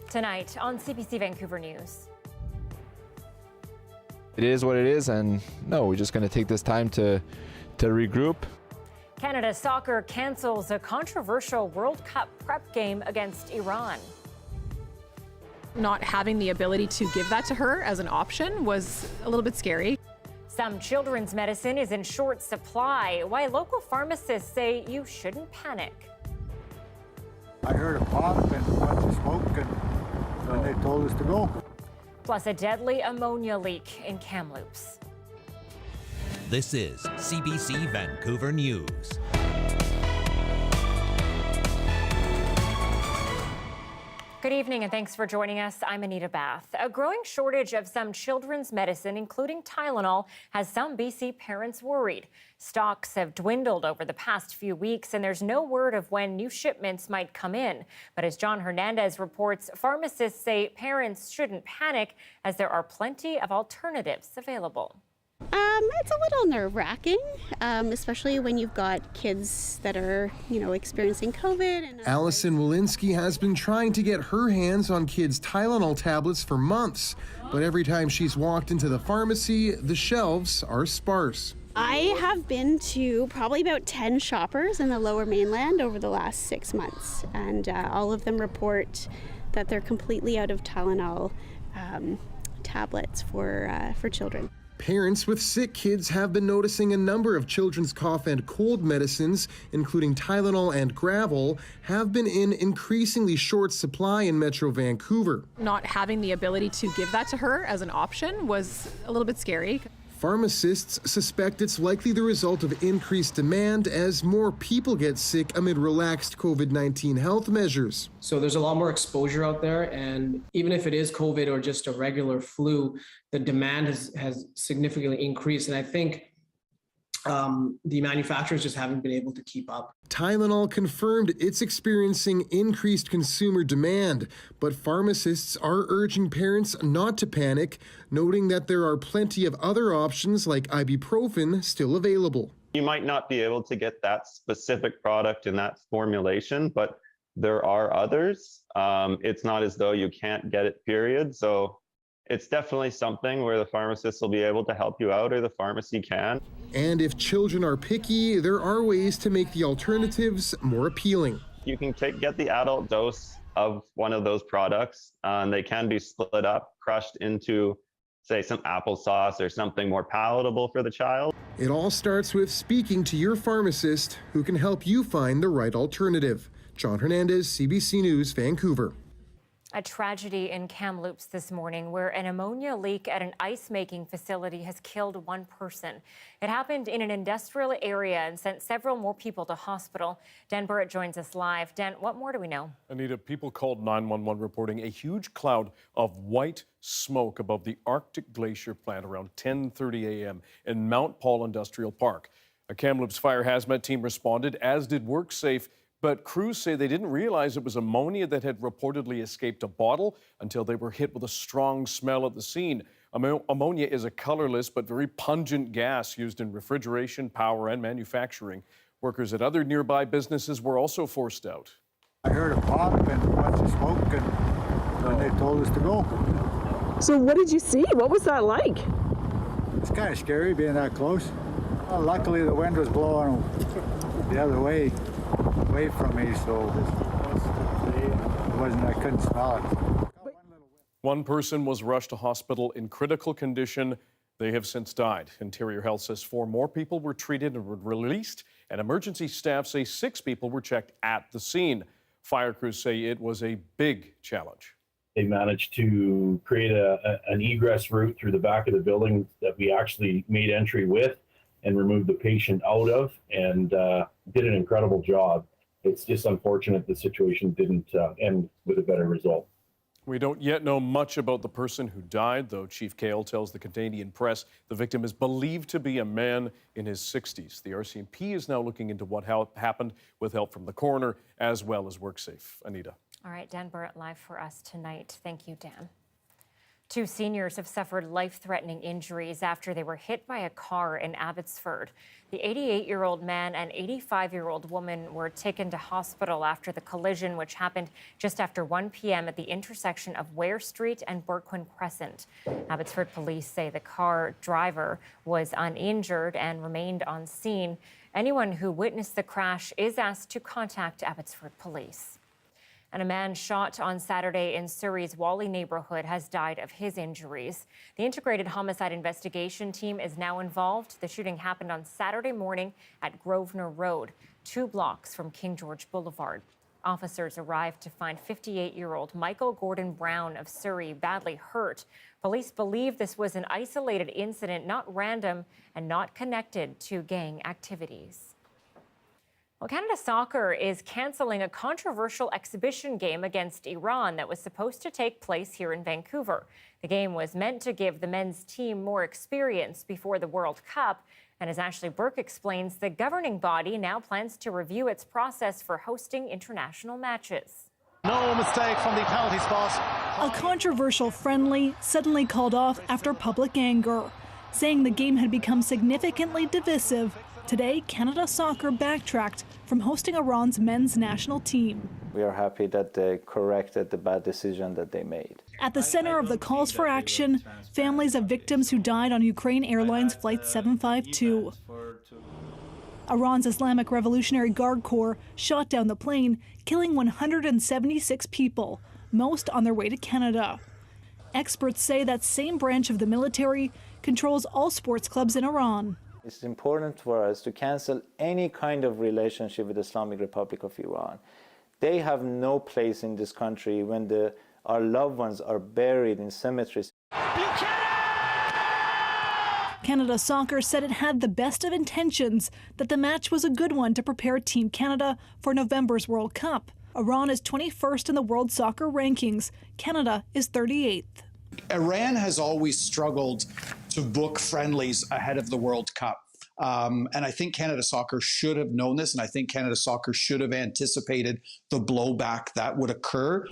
Tonight on CBC Vancouver News. It is what it is, and no, we're just going to take this time to regroup. Canada Soccer cancels a controversial World Cup prep game against Iran. Not having the ability to give that to her as an option was a little bit scary. Some children's medicine is in short supply. Why local pharmacists say you shouldn't panic. I heard a pop and a bunch of smoke, and they told us to go. Plus a deadly ammonia leak in Kamloops. This is CBC Vancouver News. Good evening and thanks for joining us. I'm Anita Bathe. A growing shortage of some children's medicine, including Tylenol, has some BC parents worried. Stocks have dwindled over the past few weeks and there's no word of when new shipments might come in. But as John Hernandez reports, pharmacists say parents shouldn't panic as there are plenty of alternatives available. It's a little nerve-wracking, especially when you've got kids that are, experiencing COVID. And Allison Walensky has been trying to get her hands on kids' Tylenol tablets for months, but every time she's walked into the pharmacy, the shelves are sparse. I have been to probably about 10 shoppers in the Lower Mainland over the last 6 months, and all of them report that they're completely out of Tylenol tablets for children. Parents with sick kids have been noticing a number of children's cough and cold medicines, including Tylenol and Gravol, have been in increasingly short supply in Metro Vancouver. Not having the ability to give that to her as an option was a little bit scary. Pharmacists suspect it's likely the result of increased demand as more people get sick amid relaxed COVID-19 health measures. So there's a lot more exposure out there, and even if it is COVID or just a regular flu, the demand has significantly increased, and I think the manufacturers just haven't been able to keep up. Tylenol confirmed it's experiencing increased consumer demand, but pharmacists are urging parents not to panic, noting that there are plenty of other options like ibuprofen still available. You might not be able to get that specific product in that formulation, but there are others. It's not as though you can't get it, period. So it's definitely something where the pharmacist will be able to help you out, or the pharmacy can. And if children are picky, there are ways to make the alternatives more appealing. You can get the adult dose of one of those products, and they can be split up, crushed into, say, some applesauce or something more palatable for the child. It all starts with speaking to your pharmacist, who can help you find the right alternative. John Hernandez, CBC News, Vancouver. A tragedy in Kamloops this morning where an ammonia leak at an ice-making facility has killed one person. It happened in an industrial area and sent several more people to hospital. Dan Burrett joins us live. Dan, what more do we know? Anita, people called 911 reporting a huge cloud of white smoke above the Arctic Glacier plant around 10:30 a.m. in Mount Paul Industrial Park. A Kamloops fire hazmat team responded, as did WorkSafe. But crews say they didn't realize it was ammonia that had reportedly escaped a bottle until they were hit with a strong smell at the scene. Ammonia is a colorless but very pungent gas used in refrigeration, power, and manufacturing. Workers at other nearby businesses were also forced out. I heard a pop and a bunch of smoke, and they told us to go. So what did you see? What was that like? It's kind of scary being that close. Well, luckily the wind was blowing the other way from me, so I couldn't smell it. One person was rushed to hospital in critical condition. They have since died. Interior Health says 4 more people were treated and were released, and emergency staff say 6 people were checked at the scene. Fire crews say it was a big challenge. They managed to create an egress route through the back of the building that we actually made entry with and removed the patient out of, and did an incredible job. It's just unfortunate the situation didn't end with a better result. We don't yet know much about the person who died, though Chief Kale tells the Canadian Press the victim is believed to be a man in his 60s. The RCMP is now looking into what happened with help from the coroner as well as WorkSafe. Anita. All right, Dan Burrett live for us tonight. Thank you, Dan. Two seniors have suffered life-threatening injuries after they were hit by a car in Abbotsford. The 88-year-old man and 85-year-old woman were taken to hospital after the collision, which happened just after 1 p.m. at the intersection of Ware Street and Burquin Crescent. Abbotsford police say the car driver was uninjured and remained on scene. Anyone who witnessed the crash is asked to contact Abbotsford police. And a man shot on Saturday in Surrey's Whalley neighborhood has died of his injuries. The Integrated Homicide Investigation Team is now involved. The shooting happened on Saturday morning at Grosvenor Road, 2 blocks from King George Boulevard. Officers arrived to find 58-year-old Michael Gordon Brown of Surrey badly hurt. Police believe this was an isolated incident, not random and not connected to gang activities. Well, Canada Soccer is cancelling a controversial exhibition game against Iran that was supposed to take place here in Vancouver. The game was meant to give the men's team more experience before the World Cup. And as Ashley Burke explains, the governing body now plans to review its process for hosting international matches. No mistake from the penalty spot. A controversial friendly suddenly called off after public anger, saying the game had become significantly divisive. Today, Canada Soccer backtracked from hosting Iran's men's national team. We are happy that they corrected the bad decision that they made. At the center of the calls for action, families of victims who died on Ukraine Airlines Flight 752. Iran's Islamic Revolutionary Guard Corps shot down the plane, killing 176 people, most on their way to Canada. Experts say that same branch of the military controls all sports clubs in Iran. It's important for us to cancel any kind of relationship with the Islamic Republic of Iran. They have no place in this country when our loved ones are buried in cemeteries. Canada Soccer said it had the best of intentions, that the match was a good one to prepare Team Canada for November's World Cup. Iran is 21st in the World Soccer rankings. Canada is 38th. Iran has always struggled to book friendlies ahead of the World Cup. And I think Canada Soccer should have known this, and I think Canada Soccer should have anticipated the blowback that would occur.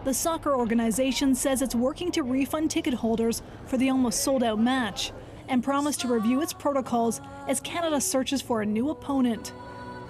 The soccer organization says it's working to refund ticket holders for the almost sold-out match and promised to review its protocols as Canada searches for a new opponent.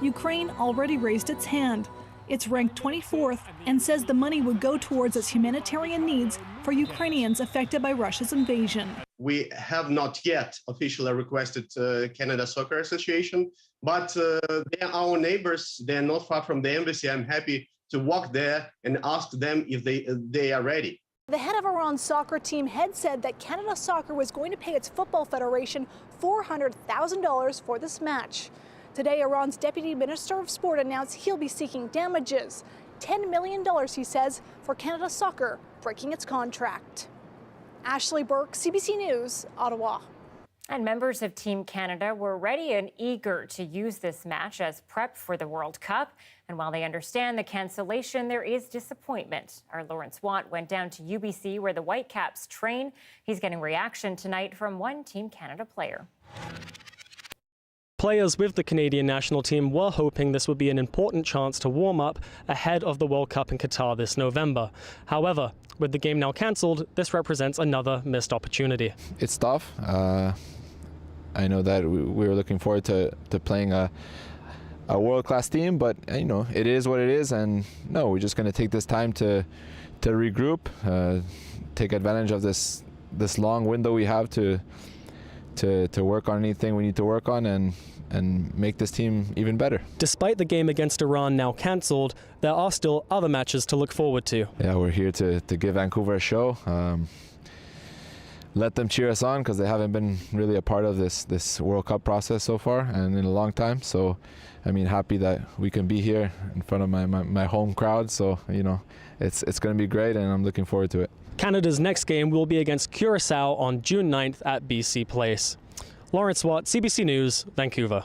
Ukraine already raised its hand. It's ranked 24th and says the money would go towards its humanitarian needs for Ukrainians affected by Russia's invasion. We have not yet officially requested Canada Soccer Association, but they are our neighbors. They're not far from the embassy. I'm happy to walk there and ask them if they are ready. The head of Iran's soccer team had said that Canada Soccer was going to pay its football federation $400,000 for this match. Today, Iran's Deputy Minister of Sport announced he'll be seeking damages. $10 million, he says, for Canada Soccer breaking its contract. Ashley Burke, CBC News, Ottawa. And members of Team Canada were ready and eager to use this match as prep for the World Cup. And while they understand the cancellation, there is disappointment. Our Lawrence Watt went down to UBC where the Whitecaps train. He's getting reaction tonight from one Team Canada player. Players with the Canadian national team were hoping this would be an important chance to warm up ahead of the World Cup in Qatar this November. However, with the game now cancelled, this represents another missed opportunity. It's tough. I know that we were looking forward to playing a world-class team, but you know, it is what it is, and no, we're just going to take this time to regroup, take advantage of this long window we have to work on anything we need to work on and make this team even better. Despite the game against Iran now cancelled, there are still other matches to look forward to. Yeah, we're here to give Vancouver a show. Let them cheer us on because they haven't been really a part of this World Cup process so far and in a long time. So, I mean, happy that we can be here in front of my home crowd. So, you know, it's going to be great and I'm looking forward to it. Canada's next game will be against Curaçao on June 9th at BC Place. Lawrence Watt, CBC News, Vancouver.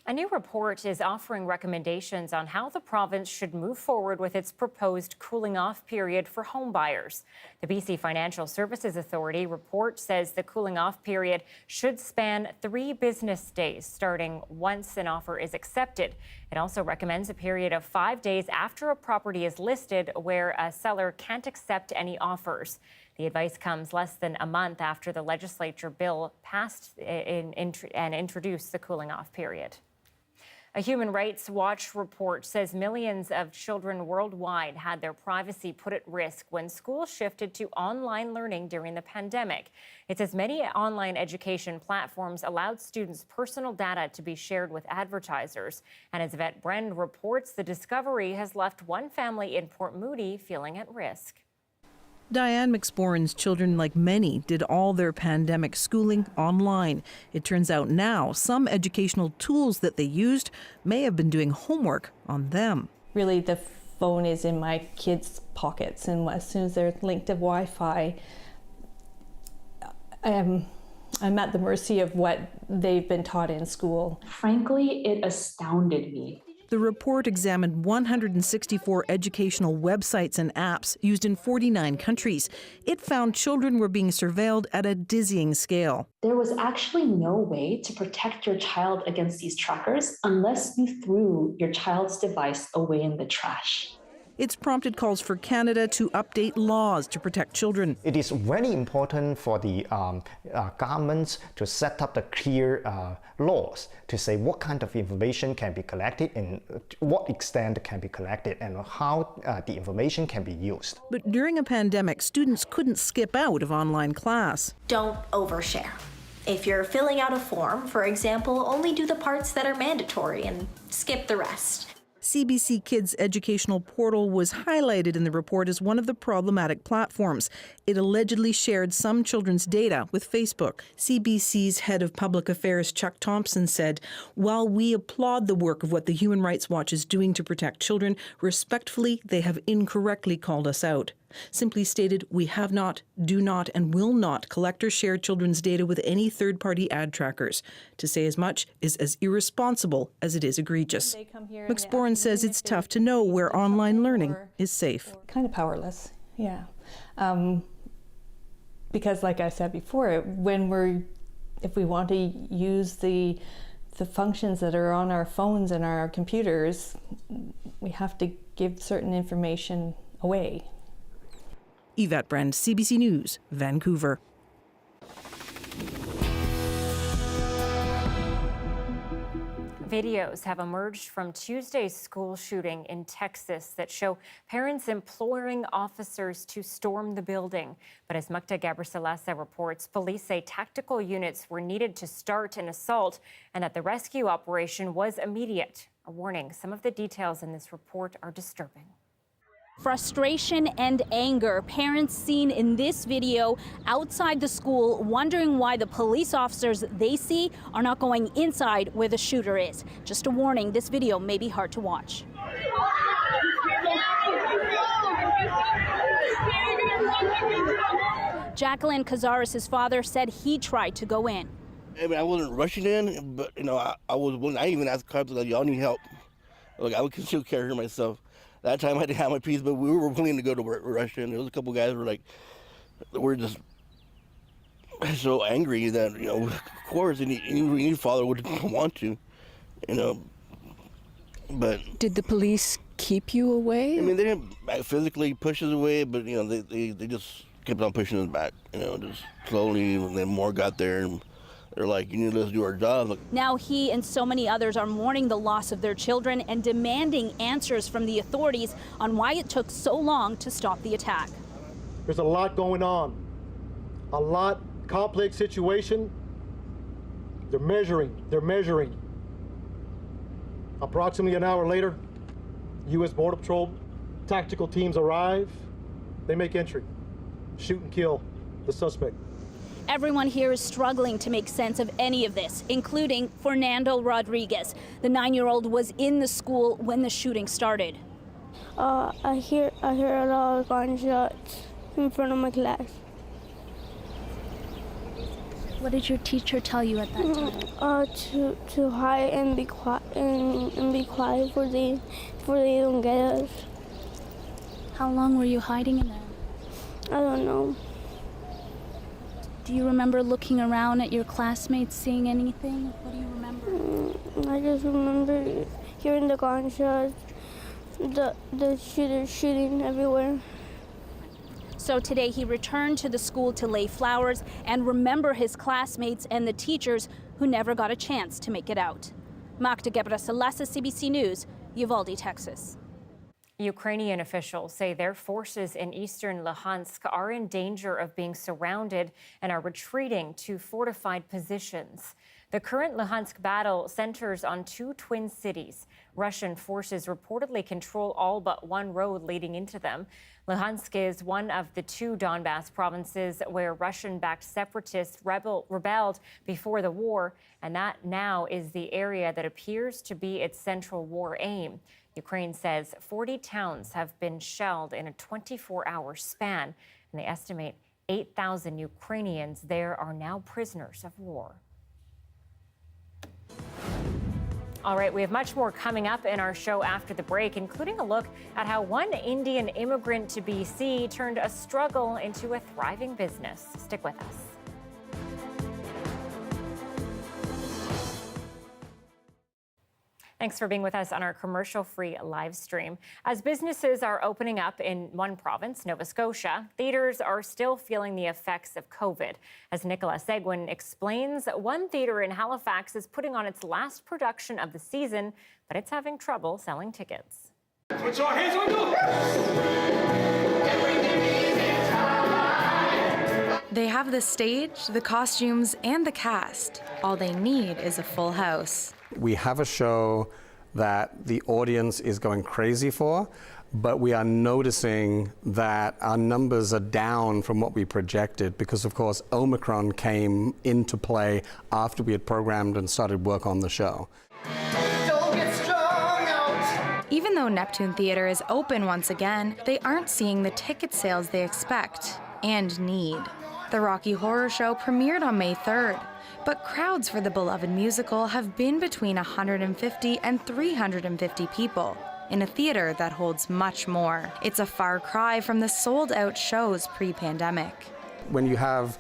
A new report is offering recommendations on how the province should move forward with its proposed cooling-off period for home buyers. The BC Financial Services Authority report says the cooling-off period should span 3 business days, starting once an offer is accepted. It also recommends a period of 5 days after a property is listed where a seller can't accept any offers. The advice comes less than a month after the legislature bill passed and introduced the cooling off period. A Human Rights Watch report says millions of children worldwide had their privacy put at risk when schools shifted to online learning during the pandemic. It says many online education platforms allowed students' personal data to be shared with advertisers. And as Yvette Brenn reports, the discovery has left one family in Port Moody feeling at risk. Diane McSporran's children, like many, did all their pandemic schooling online. It turns out now some educational tools that they used may have been doing homework on them. Really, the phone is in my kids' pockets, and as soon as they're linked to Wi-Fi, I'm at the mercy of what they've been taught in school. Frankly, it astounded me. The report examined 164 educational websites and apps used in 49 countries. It found children were being surveilled at a dizzying scale. There was actually no way to protect your child against these trackers unless you threw your child's device away in the trash. It's prompted calls for Canada to update laws to protect children. It is very important for the governments to set up the clear laws to say what kind of information can be collected and what extent can be collected and how the information can be used. But during a pandemic, students couldn't skip out of online class. Don't overshare. If you're filling out a form, for example, only do the parts that are mandatory and skip the rest. CBC Kids' educational portal was highlighted in the report as one of the problematic platforms. It allegedly shared some children's data with Facebook. CBC's head of public affairs, Chuck Thompson, said, "While we applaud the work of what the Human Rights Watch is doing to protect children, respectfully, they have incorrectly called us out. Simply stated, we have not, do not, and will not collect or share children's data with any third-party ad trackers. To say as much is as irresponsible as it is egregious." McSporran says it's tough to know where online learning is safe. Kind of powerless, yeah. Because like I said before, if we want to use the functions that are on our phones and our computers, we have to give certain information away. Yvette Brenn, CBC News, Vancouver. Videos have emerged from Tuesday's school shooting in Texas that show parents imploring officers to storm the building. But as Mukta Gabriselasa reports, police say tactical units were needed to start an assault and that the rescue operation was immediate. A warning, some of the details in this report are disturbing. Frustration and anger. Parents seen in this video outside the school wondering why the police officers they see are not going inside where the shooter is. Just a warning, this video may be hard to watch. Jacqueline Cazares' father said he tried to go in. I mean, I wasn't rushing in, but I was willing. I even asked the cops, like, y'all need help. Like, I could still carry her myself. That time I didn't have my piece, but we were willing to go to Russia, and there was a couple guys who were like, we're just so angry that, of course, any father would want to, but. Did the police keep you away? I mean, they didn't physically push us away, but, they just kept on pushing us back, just slowly, and then more got there, and they're like, you need to let us do our job. Now he and so many others are mourning the loss of their children and demanding answers from the authorities on why it took so long to stop the attack. There's a lot going on, a lot complex situation. They're measuring. Approximately an hour later, U.S. Border Patrol tactical teams arrive. They make entry, shoot and kill the suspect. Everyone here is struggling to make sense of any of this, including Fernando Rodriguez. The 9-year-old was in the school when the shooting started. I hear a lot of gunshots in front of my class. What did your teacher tell you at that time? To hide and be quiet and be quiet for they don't get us. How long were you hiding in there? I don't know. Do you remember looking around at your classmates, seeing anything? What do you remember? I just remember hearing the gunshots, the shooters shooting everywhere. So today he returned to the school to lay flowers and remember his classmates and the teachers who never got a chance to make it out. Magda Gebrselassie, CBC News, Uvalde, Texas. Ukrainian officials say their forces in eastern Luhansk are in danger of being surrounded and are retreating to fortified positions. The current Luhansk battle centers on two twin cities. Russian forces reportedly control all but one road leading into them. Luhansk is one of the two Donbas provinces where Russian-backed separatists rebelled before the war, and that now is the area that appears to be its central war aim. Ukraine says 40 towns have been shelled in a 24-hour span, and they estimate 8,000 Ukrainians there are now prisoners of war. All right, we have much more coming up in our show after the break, including a look at how one Indian immigrant to BC turned a struggle into a thriving business. Stick with us. Thanks for being with us on our commercial-free live stream. As businesses are opening up in one province, Nova Scotia, theaters are still feeling the effects of COVID. As Nicola Seguin explains, one theater in Halifax is putting on its last production of the season, but it's having trouble selling tickets. Put your hands on your They have the stage, the costumes, and the cast. All they need is a full house. We have a show that the audience is going crazy for, but we are noticing that our numbers are down from what we projected because, of course, Omicron came into play after we had programmed and started work on the show. Even though Neptune Theatre is open once again, they aren't seeing the ticket sales they expect and need. The Rocky Horror Show premiered on May 3rd. But crowds for the beloved musical have been between 150 and 350 people in a theater that holds much more. It's a far cry from the sold-out shows pre-pandemic. When you have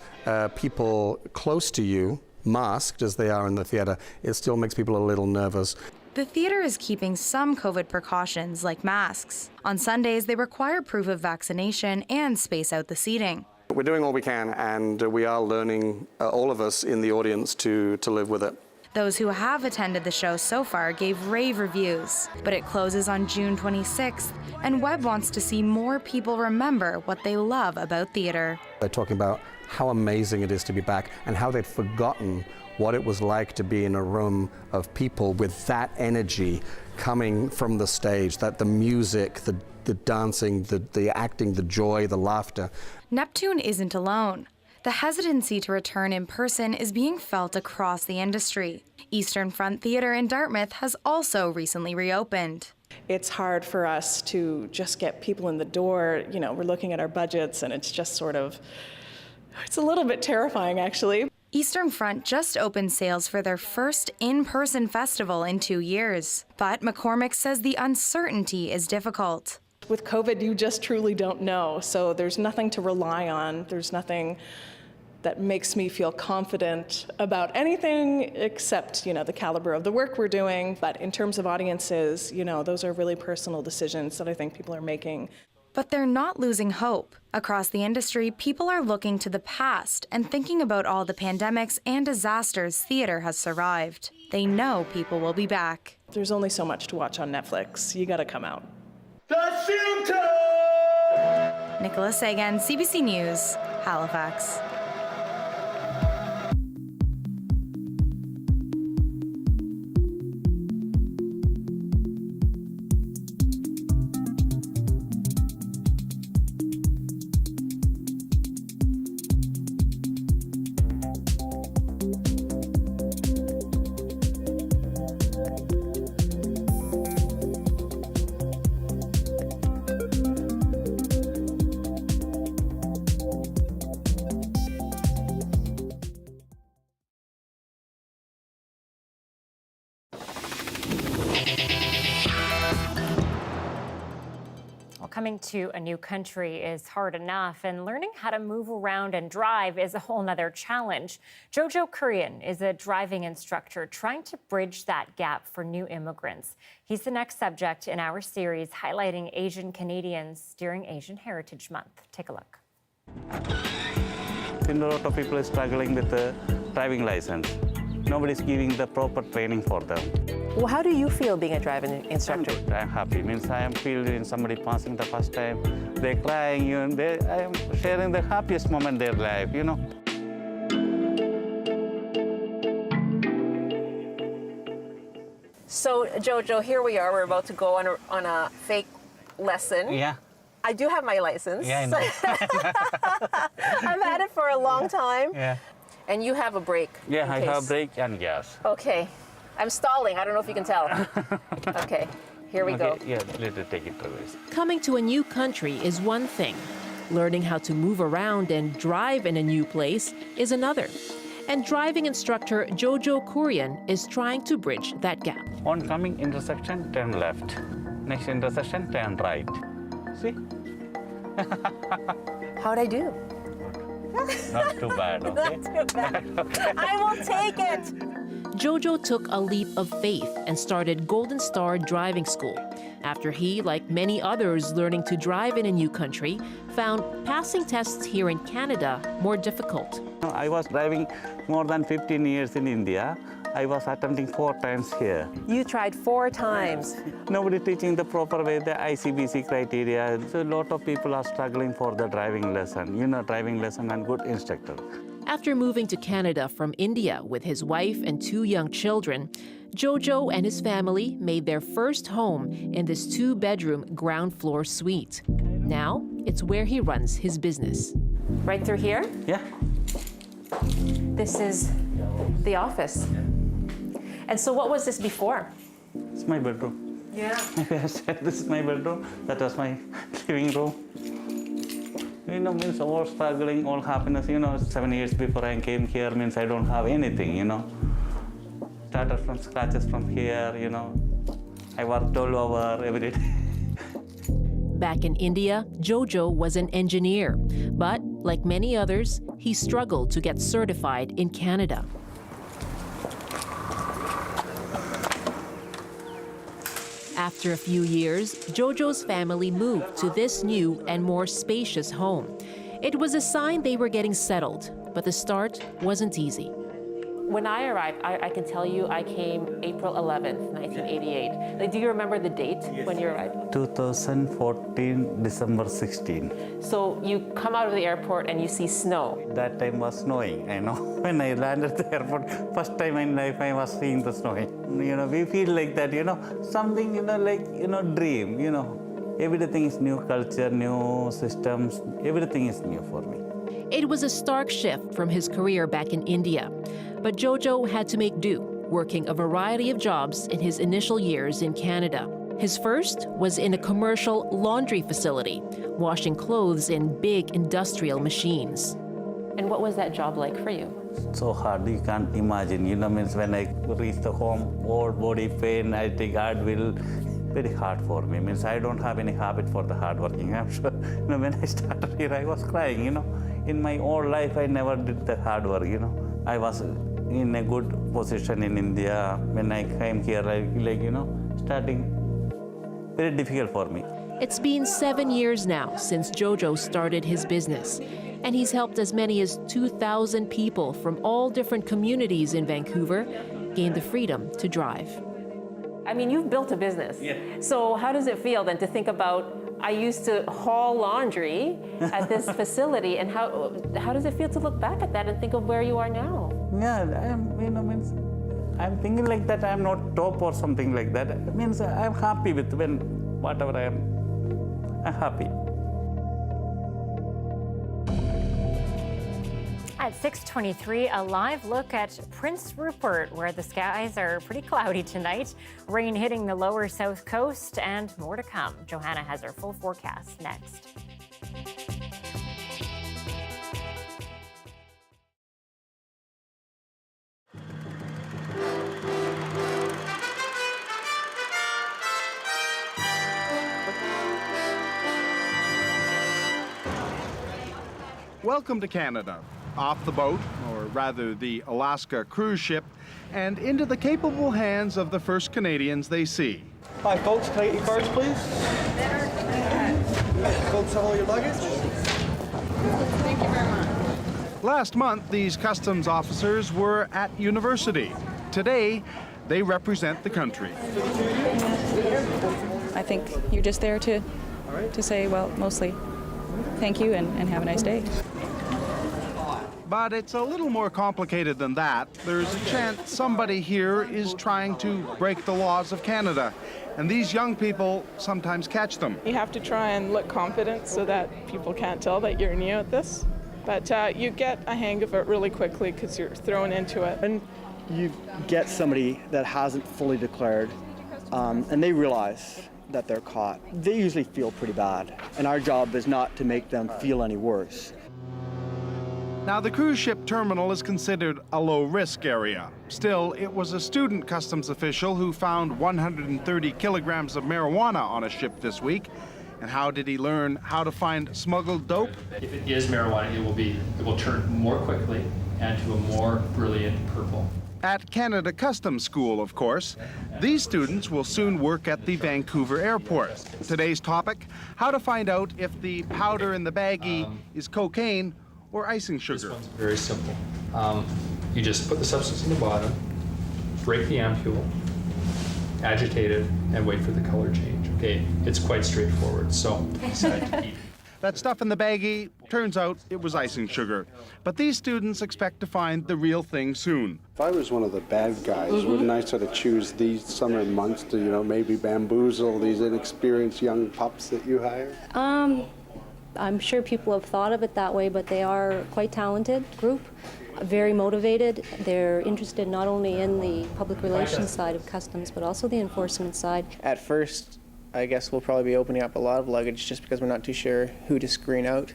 people close to you, masked as they are in the theater, it still makes people a little nervous. The theater is keeping some COVID precautions like masks. On Sundays, they require proof of vaccination and space out the seating. We're doing all we can, and we are learning, all of us in the audience, to live with it. Those who have attended the show so far gave rave reviews, but it closes on June 26th, and Webb wants to see more people remember what they love about theater. They're talking about how amazing it is to be back and how they'd forgotten what it was like to be in a room of people with that energy coming from the stage, that the music, the dancing, the acting, the joy, the laughter. Neptune isn't alone. The hesitancy to return in person is being felt across the industry. Eastern Front Theatre in Dartmouth has also recently reopened. It's hard for us to just get people in the door. You know, we're looking at our budgets and it's just sort of, it's a little bit terrifying actually. Eastern Front just opened sales for their first in-person festival in 2 years. But McCormick says the uncertainty is difficult. With COVID, you just truly don't know. So there's nothing to rely on. There's nothing that makes me feel confident about anything except, you know, the caliber of the work we're doing. But in terms of audiences, you know, those are really personal decisions that I think people are making. But they're not losing hope. Across the industry, people are looking to the past and thinking about all the pandemics and disasters theater has survived. They know people will be back. There's only so much to watch on Netflix. You gotta come out. Nicola Sagan, CBC News, Halifax. Coming to a new country is hard enough, and learning how to move around and drive is a whole nother challenge. Jojo Kurian is a driving instructor trying to bridge that gap for new immigrants. He's the next subject in our series highlighting Asian Canadians during Asian Heritage Month. Take a look. A lot of people are struggling with the driving license. Nobody's giving the proper training for them. Well, how do you feel being a driving instructor? I'm happy. Means I am feeling somebody passing the first time. They're crying, you know, I am sharing the happiest moment in their life, you know. So, Jojo, here we are. We're about to go on a fake lesson. Yeah. I do have my license. Yeah, I know. I've had it for a long time. Yeah. And you have a brake. Yeah, I have brake and gas. Okay. I'm stalling. I don't know if you can tell. Okay, here we go. Yeah, let us take it reverse. Coming to a new country is one thing. Learning how to move around and drive in a new place is another. And driving instructor Jojo Kurian is trying to bridge that gap. On coming intersection, turn left. Next intersection, turn right. See? How'd I do? Not too bad, okay? Not too bad. I will take it. Jojo took a leap of faith and started Golden Star Driving School after he, like many others learning to drive in a new country, found passing tests here in Canada more difficult. I was driving more than 15 years in India. I was attempting 4 times here. You tried 4 times. Nobody teaching the proper way, the ICBC criteria. So a lot of people are struggling for the driving lesson, you know, driving lesson and good instructor. After moving to Canada from India with his wife and 2 young children, Jojo and his family made their first home in this 2-bedroom ground floor suite. Now, it's where he runs his business. Right through here? Yeah. This is the office. And so what was this before? It's my bedroom. Yeah. I said this is my bedroom. That was my living room. You know, means all struggling, all happiness, you know, 7 years before I came here means I don't have anything, you know. Started from scratches from here, you know. I worked all over every day. Back in India, Jojo was an engineer, but like many others, he struggled to get certified in Canada. After a few years, Jojo's family moved to this new and more spacious home. It was a sign they were getting settled, but the start wasn't easy. When I arrived, I can tell you I came April 11th, 1988. Like, do you remember the date when you arrived? 2014, December 16. So you come out of the airport and you see snow. That time was snowing, I know. When I landed at the airport, first time in life I was seeing the snowing. You know, we feel like that, you know, something, you know, like, you know, dream, you know. Everything is new culture, new systems, everything is new for me. It was a stark shift from his career back in India, but Jojo had to make do, working a variety of jobs in his initial years in Canada. His first was in a commercial laundry facility, washing clothes in big industrial machines. And what was that job like for you? So hard, you can't imagine. You know, means when I reach the home, all body pain, I take Advil. Very hard for me. Means I don't have any habit for the hard working. I'm sure. You know, when I started here, I was crying. You know, in my whole life, I never did the hard work. You know, I was in a good position in India. When I came here, you know, starting very difficult for me. It's been 7 years now since Jojo started his business, and he's helped as many as 2,000 people from all different communities in Vancouver gain the freedom to drive. I mean, you've built a business. Yeah. So how does it feel then to think about, I used to haul laundry at this facility, and how does it feel to look back at that and think of where you are now? Yeah, I'm thinking like that I'm not top or something like that. It means I'm happy with whatever I am. I'm happy. At 6:23, a live look at Prince Rupert, where the skies are pretty cloudy tonight. Rain hitting the lower south coast and more to come. Johanna has our full forecast next. Welcome to Canada. Off the boat, or rather the Alaska cruise ship, and into the capable hands of the first Canadians they see. Hi folks, can I get your cards please? Folks, have all your luggage? Thank you very much. Last month, these customs officers were at university. Today, they represent the country. I think you're just there to say, well, mostly thank you and have a nice day. But it's a little more complicated than that. There's a chance somebody here is trying to break the laws of Canada, and these young people sometimes catch them. You have to try and look confident so that people can't tell that you're new at this. But you get a hang of it really quickly because you're thrown into it. And you get somebody that hasn't fully declared, and they realize that they're caught. They usually feel pretty bad, and our job is not to make them feel any worse. Now, the cruise ship terminal is considered a low-risk area. Still, it was a student customs official who found 130 kilograms of marijuana on a ship this week. And how did he learn how to find smuggled dope? If it is marijuana, it will turn more quickly and to a more brilliant purple. At Canada Customs School, of course. These students will soon work at the Vancouver airport. Today's topic, how to find out if the powder in the baggie is cocaine or icing sugar. This one's very simple. You just put the substance in the bottom, break the ampule, agitate it, and wait for the color change. Okay, it's quite straightforward, so decide to keep. That stuff in the baggie, turns out it was icing sugar. But these students expect to find the real thing soon. If I was one of the bad guys, wouldn't I sort of choose these summer months to, maybe bamboozle these inexperienced young pups that you hire? I'm sure people have thought of it that way, but they are quite talented group, very motivated. They're interested not only in the public relations side of customs, but also the enforcement side. At first, I guess we'll probably be opening up a lot of luggage just because we're not too sure who to screen out.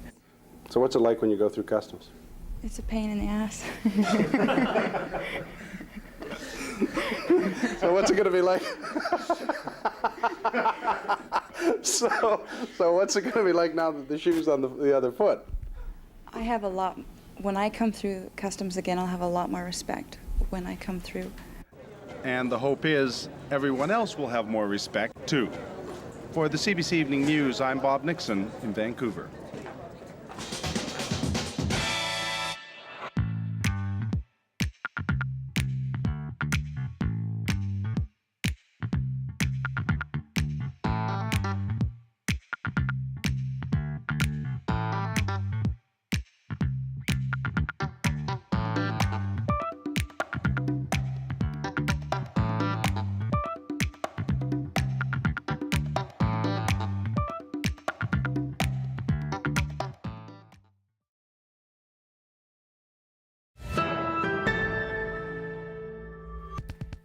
So what's it like when you go through customs? It's a pain in the ass. So what's it going to be like? So what's it going to be like now that the shoe's on the other foot? I have a lot, when I come through customs again, I'll have a lot more respect when I come through. And the hope is everyone else will have more respect, too. For the CBC Evening News, I'm Bob Nixon in Vancouver.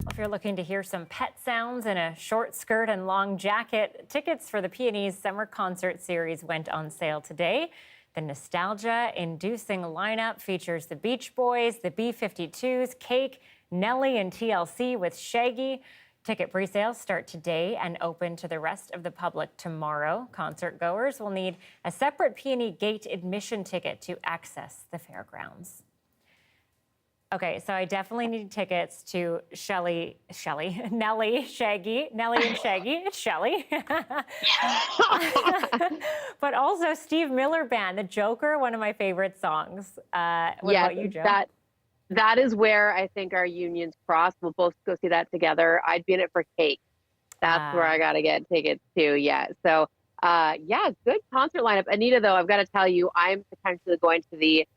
If you're looking to hear some pet sounds in a short skirt and long jacket, tickets for the Peonies Summer Concert Series went on sale today. The nostalgia-inducing lineup features the Beach Boys, the B-52s, Cake, Nelly, and TLC with Shaggy. Ticket pre-sales start today and open to the rest of the public tomorrow. Concert goers will need a separate Peony Gate admission ticket to access the fairgrounds. Okay, so I definitely need tickets to Nelly, Shaggy, Nelly and Shaggy, it's Shelley. But also Steve Miller Band, The Joker, one of my favorite songs. What about you, Jo? That is where I think our unions cross. We'll both go see that together. I'd be in it for Cake. That's where I got to get tickets to, yeah. So, good concert lineup. Anita, though, I've got to tell you, I'm potentially going to the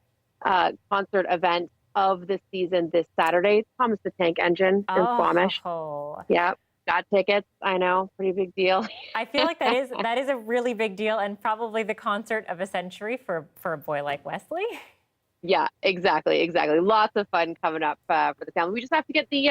concert event of the season this Saturday. Thomas the Tank Engine in Squamish. Yep, got tickets. I know, pretty big deal. I feel like that is a really big deal and probably the concert of a century for a boy like Wesley. Yeah, exactly. Lots of fun coming up for the family. We just have to get the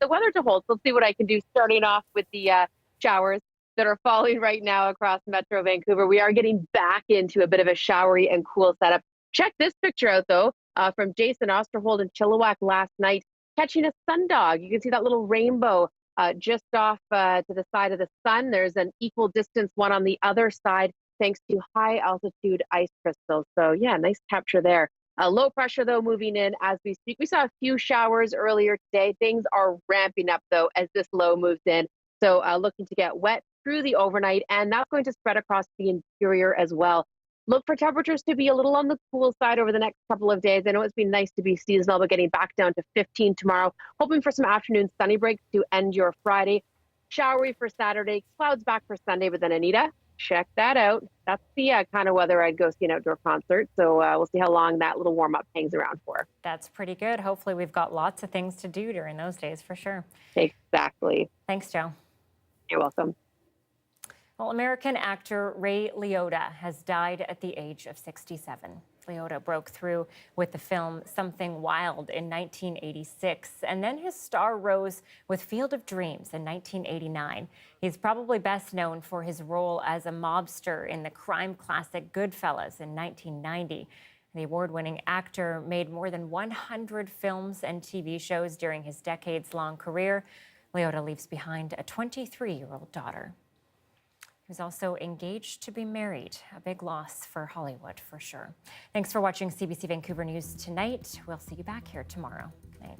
weather to hold. So let's see what I can do. Starting off with the showers that are falling right now across Metro Vancouver. We are getting back into a bit of a showery and cool setup. Check this picture out though. From Jason Osterhold in Chilliwack last night, catching a sundog. You can see that little rainbow just off to the side of the sun. There's an equal distance one on the other side, thanks to high altitude ice crystals. So yeah, nice capture there. Low pressure though moving in as we speak. We saw a few showers earlier today. Things are ramping up though as this low moves in. So looking to get wet through the overnight, and that's going to spread across the interior as well. Look for temperatures to be a little on the cool side over the next couple of days. I know it's been nice to be seasonal, but getting back down to 15 tomorrow. Hoping for some afternoon sunny breaks to end your Friday. Showery for Saturday, clouds back for Sunday, but then Anita, check that out. That's the kind of weather I'd go see an outdoor concert. So we'll see how long that little warm up hangs around for. That's pretty good. Hopefully we've got lots of things to do during those days for sure. Exactly. Thanks, Joe. You're welcome. Well, American actor Ray Liotta has died at the age of 67. Liotta broke through with the film Something Wild in 1986, and then his star rose with Field of Dreams in 1989. He's probably best known for his role as a mobster in the crime classic Goodfellas in 1990. The award-winning actor made more than 100 films and TV shows during his decades-long career. Liotta leaves behind a 23-year-old daughter. He was also engaged to be married. A big loss for Hollywood, for sure. Thanks for watching CBC Vancouver News tonight. We'll see you back here tomorrow. Good night.